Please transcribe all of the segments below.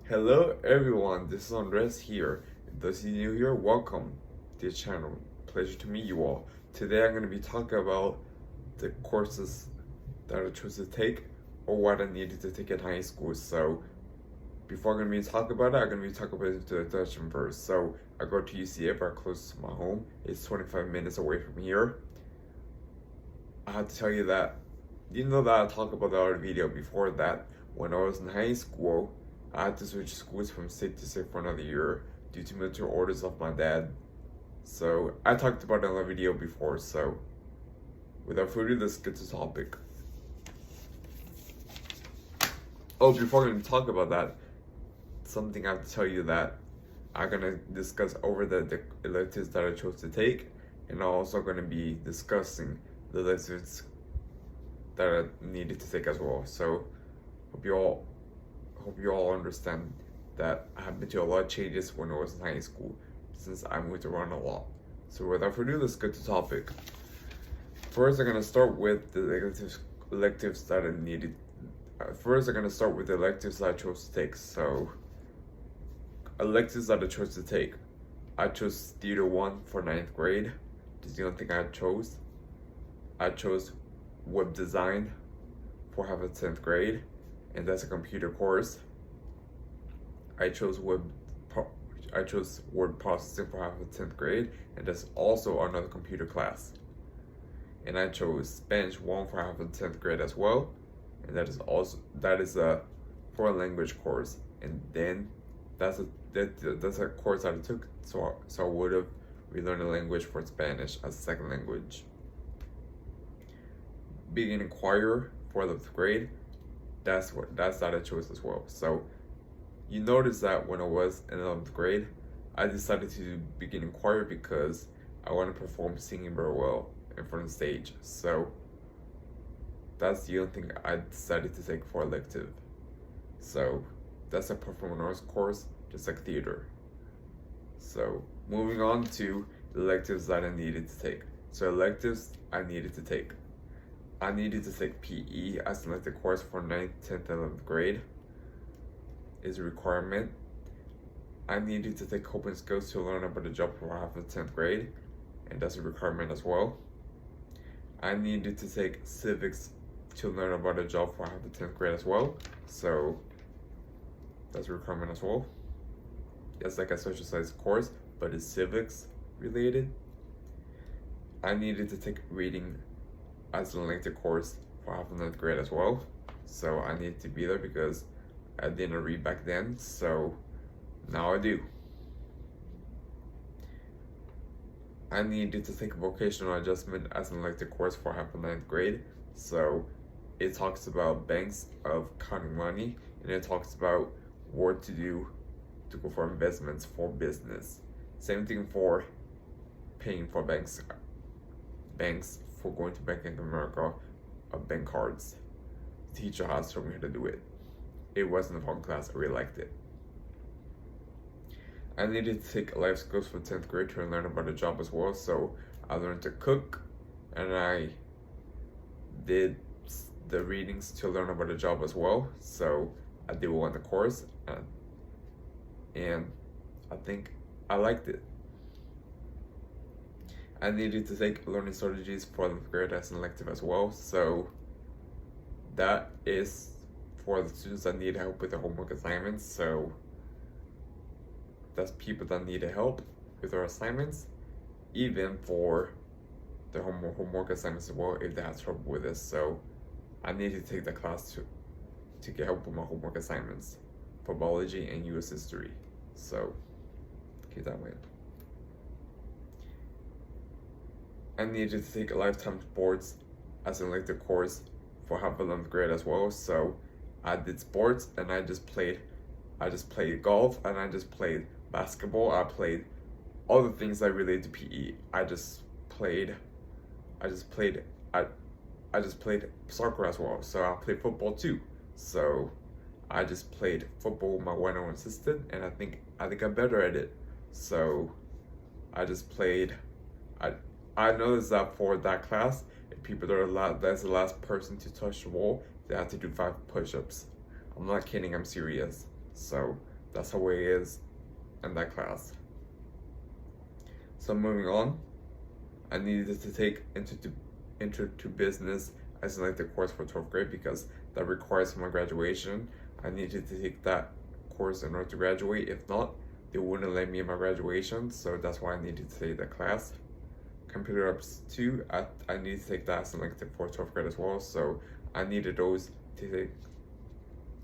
Hello everyone, this is Andres here. If this is new here, welcome to the channel. Pleasure to meet you all. Today I'm going to be talking about the courses that I chose to take or what I needed to take in high school. So before I'm going to be talking about it, I'm going to be talking about the introduction first. So I go to UCF, very close to my home. It's 25 minutes away from here. I have to tell you that, you know that I talked about the other video before that when I was in high school, I had to switch schools from state to state for another year due to military orders of my dad. So I talked about it in a video before, so without further ado, let's get to the topic. Oh, before we talk about that, something I have to tell you that I'm gonna discuss over the electives that I chose to take, and I'm also gonna be discussing the electives that I needed to take as well. So hope you all understand that I have been to a lot of changes when I was in high school since I moved around a lot. So without further ado, let's get to the topic. First, I'm gonna start with the electives that I needed. First, I'm gonna start with the electives that I chose to take. So electives that I chose to take. I chose Theater 1 for 9th grade. This is the only thing I chose. I chose Web Design for half of 10th grade, and that's a computer course. I chose word processing for half of 10th grade, and that's also another computer class. And I chose Spanish 1 for half of 10th grade as well, and that is a foreign language course. And then that's a course that I took, so I would have relearned a language for Spanish as a second language. Beginning choir for 11th grade, that's that I chose as well. So you notice that when I was in 11th grade, I decided to do beginning choir because I want to perform singing very well in front of the stage. So that's the only thing I decided to take for elective. So that's a performing arts course, just like theater. So moving on to electives that I needed to take. So electives I needed to take. I needed to take PE as an elective course for 9th, 10th, and 11th grade. Is a requirement. I needed to take coping skills to learn about the job for half of 10th grade, and that's a requirement as well. I needed to take civics to learn about a job for half of 10th grade as well, so that's a requirement as well. It's like a social studies course, but it's civics related. I needed to take reading as an elective course for half of 9th grade as well, so I need to be there because I didn't read back then, so now I do. I needed to take vocational adjustment as an elective course for half of 9th grade, so it talks about banks of counting money, and it talks about what to do to go for investments for business. Same thing for paying for banks for going to Bank of America bank cards. The teacher has told me how to do it. It wasn't a fun class, I really liked it. I needed to take life skills for 10th grade to learn about a job as well, so I learned to cook, and I did the readings to learn about a job as well, so I did well in the course, and I think I liked it. I needed to take learning strategies for 11th grade as an elective as well, so that is for the students that need help with their homework assignments. So that's people that need help with their assignments, even for their homework assignments as well if they have trouble with this. So I need to take the class to get help with my homework assignments for biology and US history. So keep that way. I needed to take lifetime sports as an elective course for half of 11th grade as well. So I did sports, and I just played golf, and I just played basketball. I played all the things that relate to PE. I just played soccer as well. So I played football too. So I just played football with my one-on-one assistant, and I think I'm better at it. So I just played. I noticed that for that class, if people that's the last person to touch the wall, they have to do 5 push-ups. I'm not kidding, I'm serious. So That's the way it is in that class. So moving on, I needed to take Intro to Business as an elective course for 12th grade because that requires my graduation. I needed to take that course in order to graduate. If not, they wouldn't let me in my graduation, so that's why I needed to take that class. Computer Ops 2, I needed to take that as an elective for 12th grade as well, so I needed those to take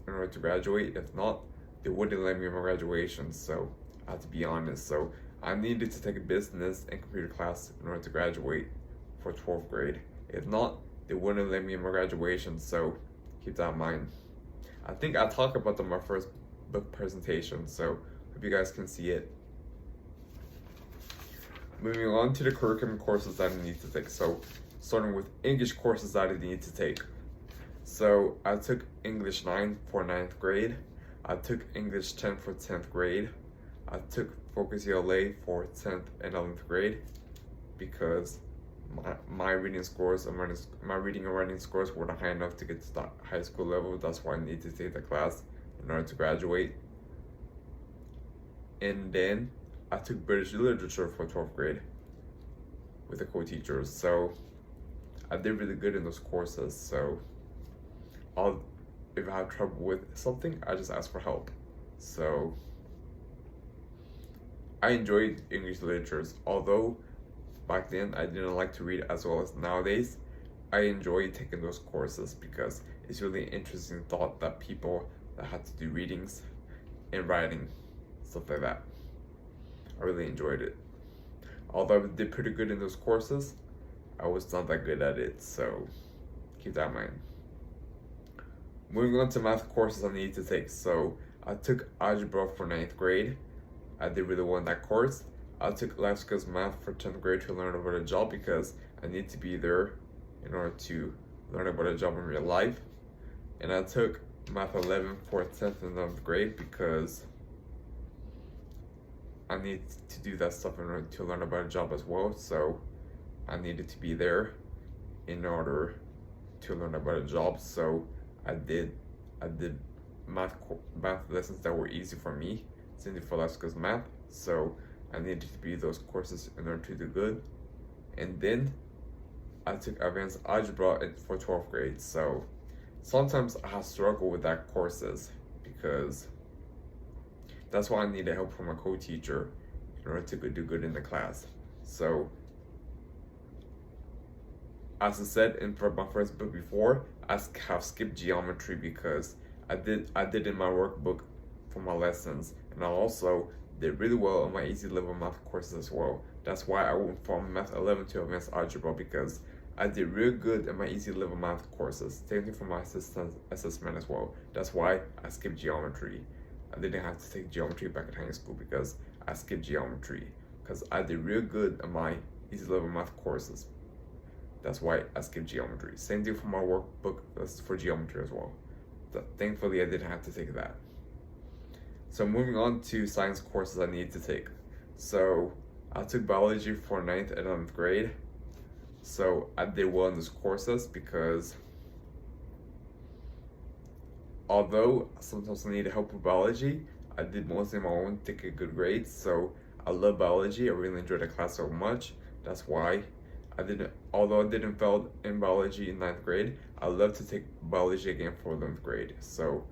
in order to graduate. If not, they wouldn't let me in my graduation, so I have to be honest. So I needed to take a business and computer class in order to graduate for 12th grade. If not, they wouldn't let me in my graduation, so keep that in mind. I think I talked about them in my first book presentation, so hope you guys can see it. Moving on to the curriculum courses that I need to take. So starting with English courses that I need to take. So I took English 9 for 9th grade. I took English 10 for 10th grade. I took Focus ELA for 10th and 11th grade because my reading scores and my reading and writing scores weren't high enough to get to the high school level. That's why I need to take the class in order to graduate. And then I took British Literature for 12th grade with the co-teachers. So I did really good in those courses. So if I have trouble with something, I just ask for help. So I enjoyed English literatures, although back then I didn't like to read as well as nowadays. I enjoy taking those courses because it's really interesting thought that people that had to do readings and writing, stuff like that. I really enjoyed it. Although I did pretty good in those courses, I was not that good at it, so keep that in mind. Moving on to math courses I need to take. So I took algebra for 9th grade. I did really well in that course. I took life skills math for 10th grade to learn about a job because I need to be there in order to learn about a job in real life. And I took math 11 for 10th and 11th grade because I need to do that stuff in order to learn about a job as well. So I needed to be there in order to learn about a job. So I did math lessons that were easy for me, simply for life skills math. So I needed to be those courses in order to do good. And then I took advanced algebra for 12th grade. So sometimes I have struggled with that courses because that's why I needed help from a co-teacher in order to do good in the class. So as I said in my first book before, I have skipped geometry because I did in my workbook for my lessons, and I also did really well on my easy level math courses as well. That's why I went from math 11 to advanced algebra, because I did real good in my easy level math courses. Same thing for my assessment as well. That's why I skipped geometry. I didn't have to take geometry back in high school because I skipped geometry because I did real good in my easy level math courses. That's why I skipped geometry. Same thing for my workbook for geometry as well. Thankfully, I didn't have to take that. So moving on to science courses I need to take. So I took biology for 9th and 11th grade. So I did well in those courses because although sometimes I needed help with biology, I did mostly on my own to get good grades. So I love biology. I really enjoyed the class so much. That's why although I didn't fail in biology in 9th grade, I love to take biology again for 11th grade. So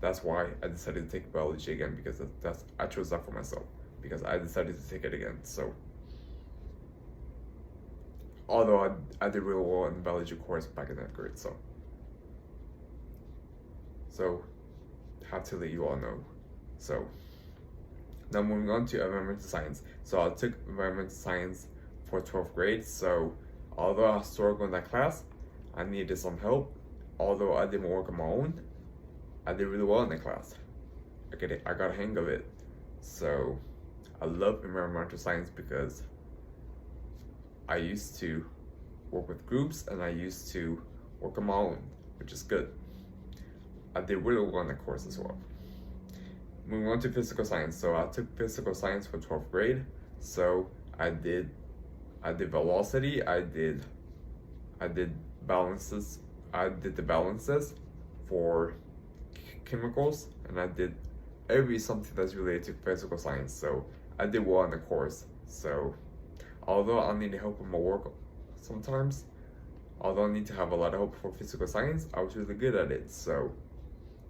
that's why I decided to take biology again, because I chose that for myself, because I decided to take it again. So although I did real well in the biology course back in 9th grade, so have to let you all know. So now moving on to environmental science. So I took environmental science for 12th grade. So although I struggled in that class, I needed some help. Although I didn't work on my own, I did really well in the class. I got a hang of it. So I love environmental science because I used to work with groups and I used to work on my own, which is good. I did really well in the course as well. Moving on to physical science. So I took physical science for 12th grade. So I did velocity, I did balances, I did the balances for chemicals, and I did every something that's related to physical science. So I did well in the course. So although I need help with my work sometimes, although I need to have a lot of help for physical science, I was really good at it. So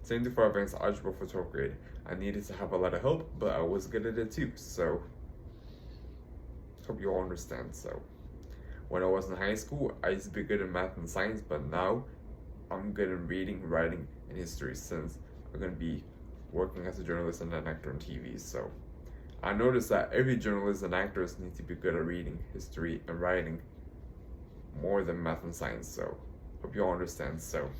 same thing for advanced algebra for 12th grade. I needed to have a lot of help, but I was good at it too. So hope you all understand. So when I was in high school, I used to be good in math and science, but now I'm good in reading, writing, and history since I'm going to be working as a journalist and an actor on TV. So I noticed that every journalist and actors need to be good at reading, history, and writing more than math and science. So hope you all understand. So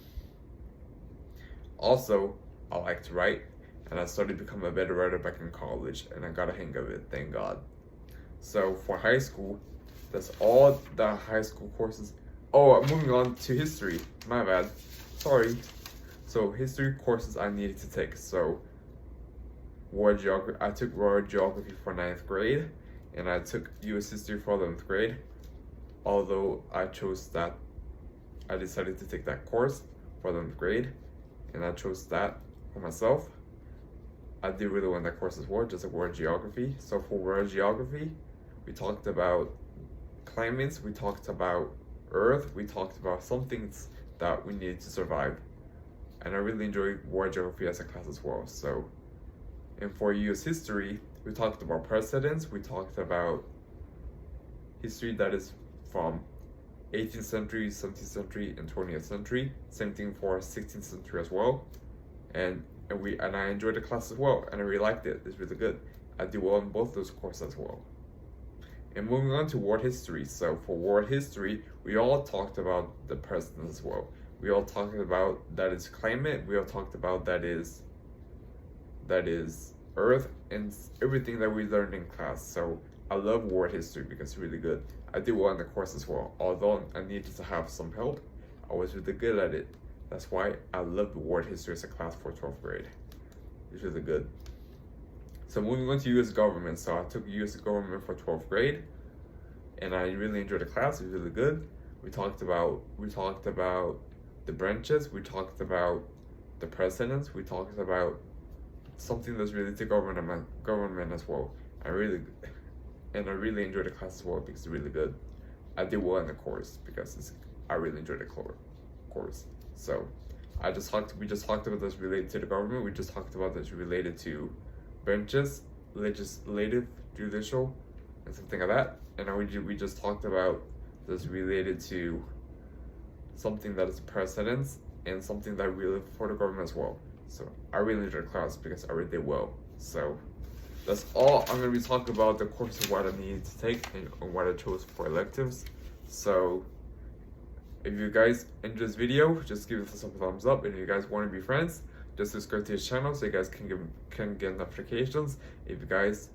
also, I like to write, and I started to become a better writer back in college, and I got a hang of it, thank God. So for high school, that's all the high school courses. Oh, I'm moving on to history. My bad. Sorry. So history courses I needed to take. So world geography. I took world geography for 9th grade, and I took U.S. history for 11th grade. Although I decided to take that course for 11th grade, and I chose that for myself. I did really want that course as well, just like world geography. So for world geography, we talked about climates, we talked about Earth, we talked about some things that we needed to survive. And I really enjoyed world geography as a class as well. So, and for US history, we talked about presidents, we talked about history that is from 18th century, 17th century, and 20th century. Same thing for 16th century as well. And I enjoyed the class as well, and I really liked it. It's really good. I did well in both those courses as well. And moving on to world history. So for world history, we all talked about the presidents as well. We all talked about that is climate. We all talked about that is Earth and everything that we learned in class. So I love world history because it's really good. I did well in the course as well. Although I needed to have some help, I was really good at it. That's why I love world history as a class for 12th grade. It's really good. So moving on to U.S. government. So I took U.S. government for 12th grade, and I really enjoyed the class. It was really good. We talked about the branches. We talked about the presidents. We talked about something that's related to government as well. I really enjoyed the class as well because it's really good. I did well in the course because I really enjoyed the course. So we just talked about this related to the government. We just talked about this related to branches, legislative, judicial, and something like that. And we just talked about this related to something that is precedence and something that really for the government as well. So I really enjoyed the class because I really did well. So that's all I'm going to be talking about, the course of what I needed to take and what I chose for electives. So if you guys enjoyed this video, just give it a thumbs up. And if you guys want to be friends, just subscribe to his channel so you guys can get notifications. If you guys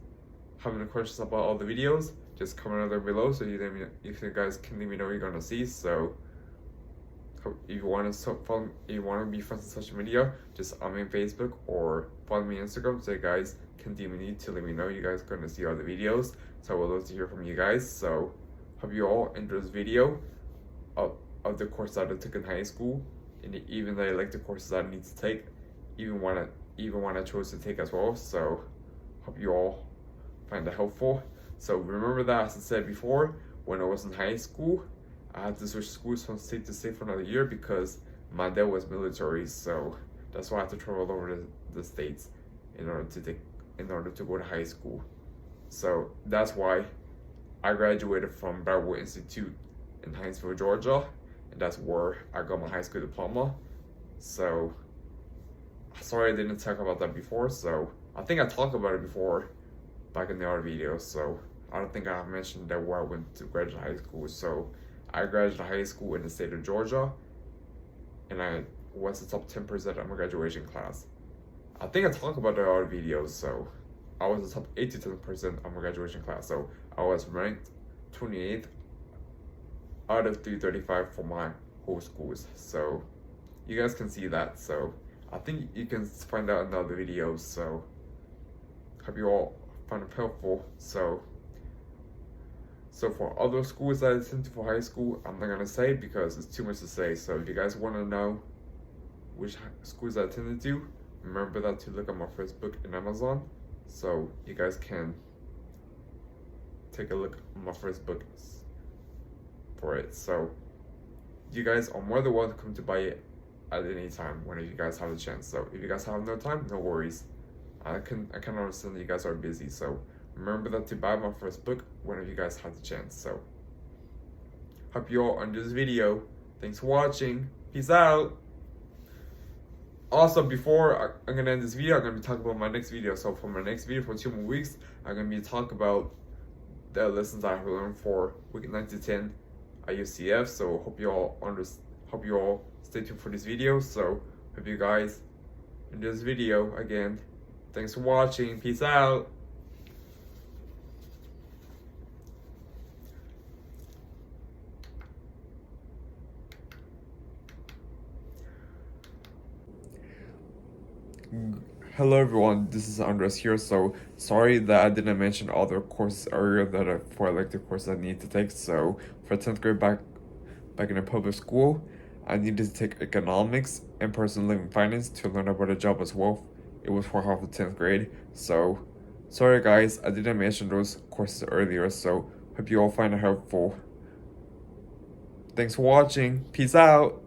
have any questions about all the videos, just comment down below so you guys can let me know what you're gonna see. So if you want to be friends on social media, just on my Facebook or follow me on Instagram so you guys can DM me to let me know you guys are gonna see all the videos. So I would love to hear from you guys. So hope you all enjoyed this video of the course that I took in high school, and even though I like the courses I need to take, even one I chose to take as well. So hope you all find it helpful. So remember that, as I said before, when I was in high school, I had to switch schools from state to state for another year because my dad was military. So that's why I had to travel over the states in order to go to high school. So that's why I graduated from Broward Institute in Hinesville, Georgia, and that's where I got my high school diploma. So sorry I didn't talk about that before. So I think I talked about it before back in the other video. So I don't think I mentioned that where I went to graduate high school. So I graduated high school in the state of Georgia, and I was the top 10% of my graduation class. I think I talked about the other videos. So I was the top 8 to 10% of my graduation class. So I was ranked 28th out of 335 for my whole schools. So you guys can see that. So I think you can find out in the other videos. So hope you all find it helpful. So for other schools that I attended for high school, I'm not gonna say because it's too much to say. So if you guys want to know which schools I attended to, remember that to look at my first book in Amazon, so you guys can take a look at my first book for it. So you guys are more than welcome to buy it at any time whenever you guys have the chance. So if you guys have no time, no worries. I can understand that you guys are busy. So remember that to buy my first book whenever you guys have the chance. So hope you all enjoyed this video. Thanks for watching. Peace out. Also, before I'm gonna end this video, I'm gonna be talking about my next video. So for my next video, for 2 more weeks, I'm gonna be talking about the lessons I have learned for week 9 to 10 at UCF. So hope you all stay tuned for this video. So hope you guys enjoy this video. Again, thanks for watching. Peace out. Hello everyone, this is Andres here. So sorry that I didn't mention all the courses earlier that are for elective courses I need to take. So for 10th grade back in a public school, I needed to take economics and personal living finance to learn about a job as well. It was for half of 10th grade. So sorry guys, I didn't mention those courses earlier. So hope you all find it helpful. Thanks for watching. Peace out.